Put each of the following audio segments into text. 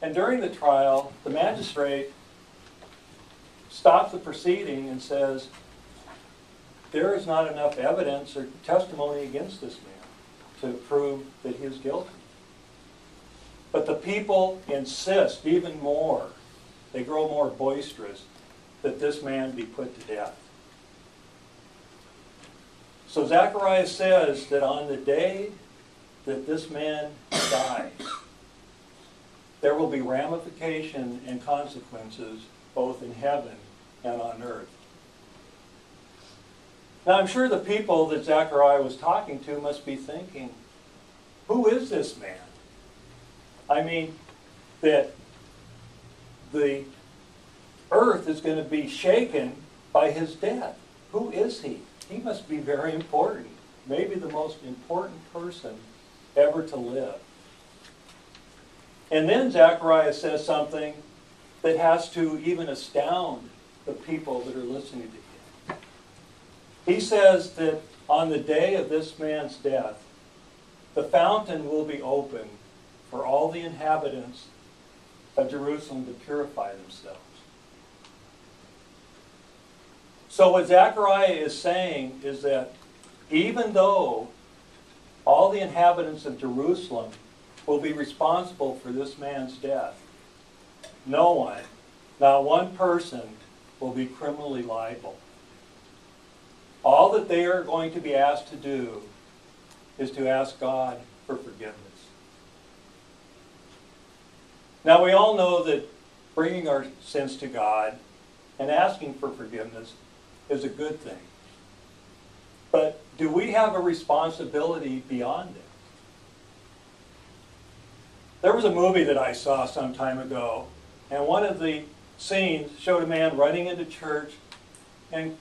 And during the trial, the magistrate stops the proceeding and says, there is not enough evidence or testimony against this man to prove that he is guilty. But the people insist even more, they grow more boisterous, that this man be put to death. So Zacharias says that on the day that this man dies, there will be ramification and consequences both in heaven and on earth. Now I'm sure the people that Zechariah was talking to must be thinking, who is this man? I mean, that the earth is going to be shaken by his death. Who is he? He must be very important. Maybe the most important person ever to live. And then Zechariah says something that has to even astound the people that are listening to him. He says that on the day of this man's death, the fountain will be open for all the inhabitants of Jerusalem to purify themselves. So what Zechariah is saying is that even though all the inhabitants of Jerusalem will be responsible for this man's death, no one, not one person, will be criminally liable. All that they are going to be asked to do is to ask God for forgiveness. Now we all know that bringing our sins to God and asking for forgiveness is a good thing. But do we have a responsibility beyond it? There was a movie that I saw some time ago, and one of the scenes showed a man running into church and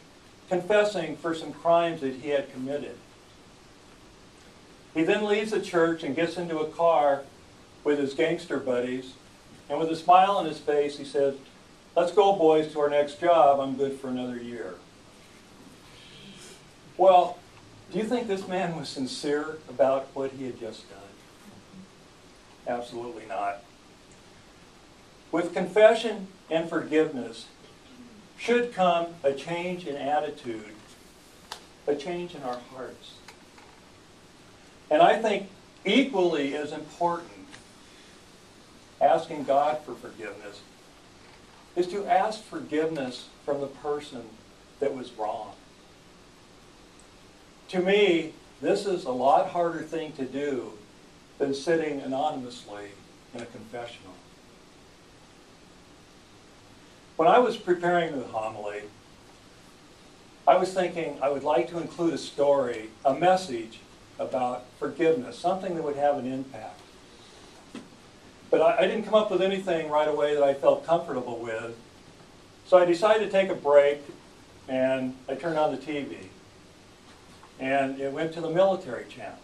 confessing for some crimes that he had committed. He then leaves the church and gets into a car with his gangster buddies, and with a smile on his face, he says, "Let's go, boys, to our next job. I'm good for another year." Well, do you think this man was sincere about what he had just done? Absolutely not. With confession and forgiveness should come a change in attitude, a change in our hearts. And I think equally as important, asking God for forgiveness, is to ask forgiveness from the person that was wrong. To me, this is a lot harder thing to do than sitting anonymously in a confessional. When I was preparing the homily, I was thinking I would like to include a story, a message about forgiveness, something that would have an impact. But I didn't come up with anything right away that I felt comfortable with. So I decided to take a break, and I turned on the TV. And it went to the military channel,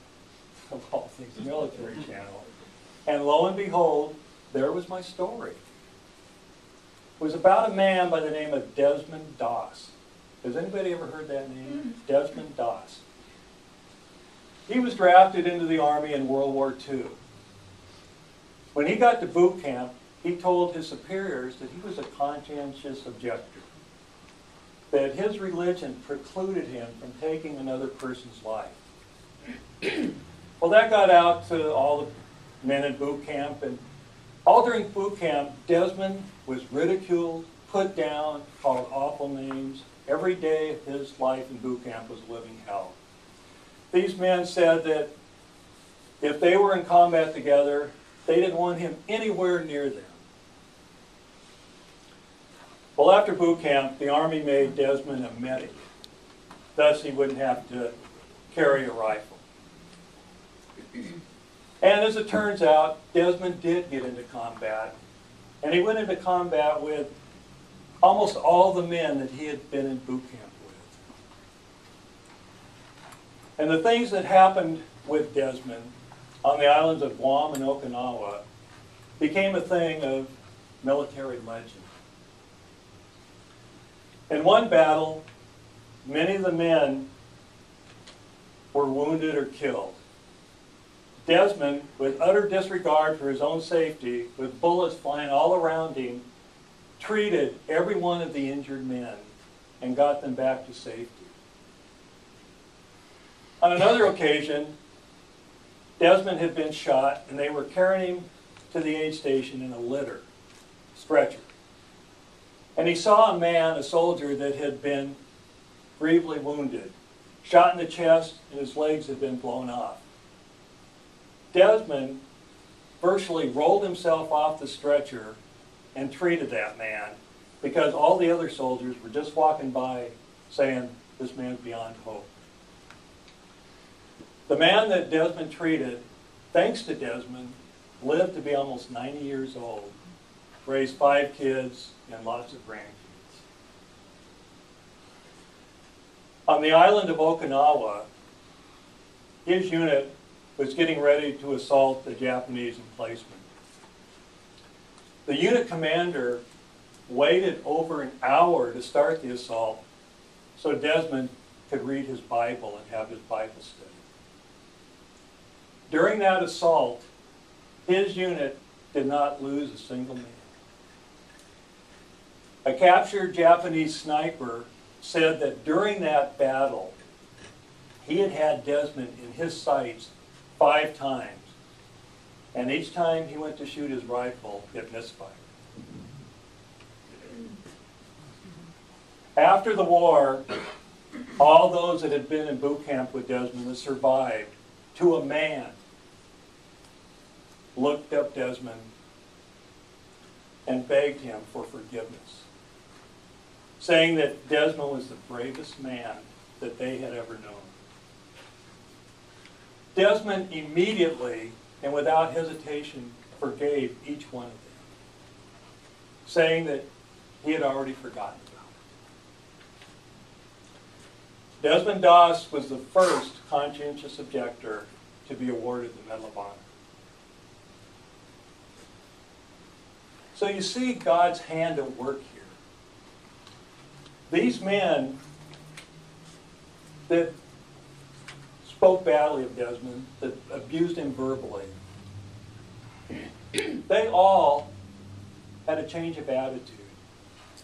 of all things, the military channel. And lo and behold, there was my story. It was about a man by the name of Desmond Doss. Has anybody ever heard that name? Desmond Doss. He was drafted into the Army in World War II. When he got to boot camp, he told his superiors that he was a conscientious objector, that his religion precluded him from taking another person's life. Well, that got out to all the men in boot camp, and all during boot camp, Desmond was ridiculed, put down, called awful names. Every day of his life in boot camp was living hell. These men said that if they were in combat together, they didn't want him anywhere near them. Well, after boot camp, the Army made Desmond a medic. Thus, he wouldn't have to carry a rifle. And as it turns out, Desmond did get into combat. And he went into combat with almost all the men that he had been in boot camp with. And the things that happened with Desmond on the islands of Guam and Okinawa became a thing of military legend. In one battle, many of the men were wounded or killed. Desmond, with utter disregard for his own safety, with bullets flying all around him, treated every one of the injured men and got them back to safety. On another occasion, Desmond had been shot and they were carrying him to the aid station in a litter, stretcher. And he saw a man, a soldier, that had been grievously wounded, shot in the chest, and his legs had been blown off. Desmond virtually rolled himself off the stretcher and treated that man because all the other soldiers were just walking by saying, this man's beyond hope. The man that Desmond treated, thanks to Desmond, lived to be almost 90 years old, raised 5 kids and lots of grandkids. On the island of Okinawa, his unit was getting ready to assault the Japanese emplacement. The unit commander waited over an hour to start the assault so Desmond could read his Bible and have his Bible study. During that assault, his unit did not lose a single man. A captured Japanese sniper said that during that battle, he had had Desmond in his sights 5 times. And each time he went to shoot his rifle, it misfired. After the war, all those that had been in boot camp with Desmond that survived, to a man, looked up Desmond and begged him for forgiveness, saying that Desmond was the bravest man that they had ever known. Desmond immediately and without hesitation forgave each one of them, saying that he had already forgotten about it. Desmond Doss was the first conscientious objector to be awarded the Medal of Honor. So you see God's hand at work here. These men that spoke badly of Desmond, that abused him verbally, they all had a change of attitude,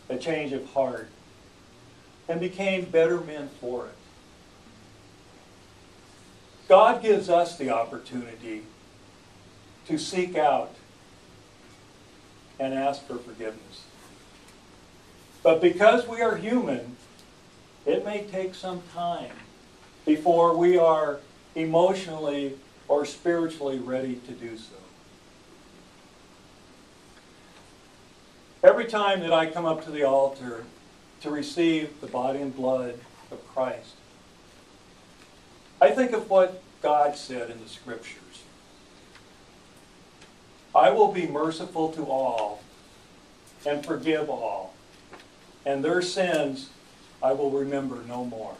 a change of heart, and became better men for it. God gives us the opportunity to seek out and ask for forgiveness. But because we are human, it may take some time before we are emotionally or spiritually ready to do so. Every time that I come up to the altar to receive the body and blood of Christ, I think of what God said in the Scriptures. I will be merciful to all and forgive all, and their sins I will remember no more.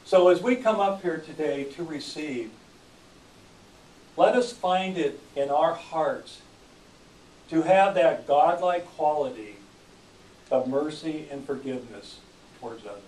So as we come up here today to receive, let us find it in our hearts to have that godlike quality of mercy and forgiveness towards others.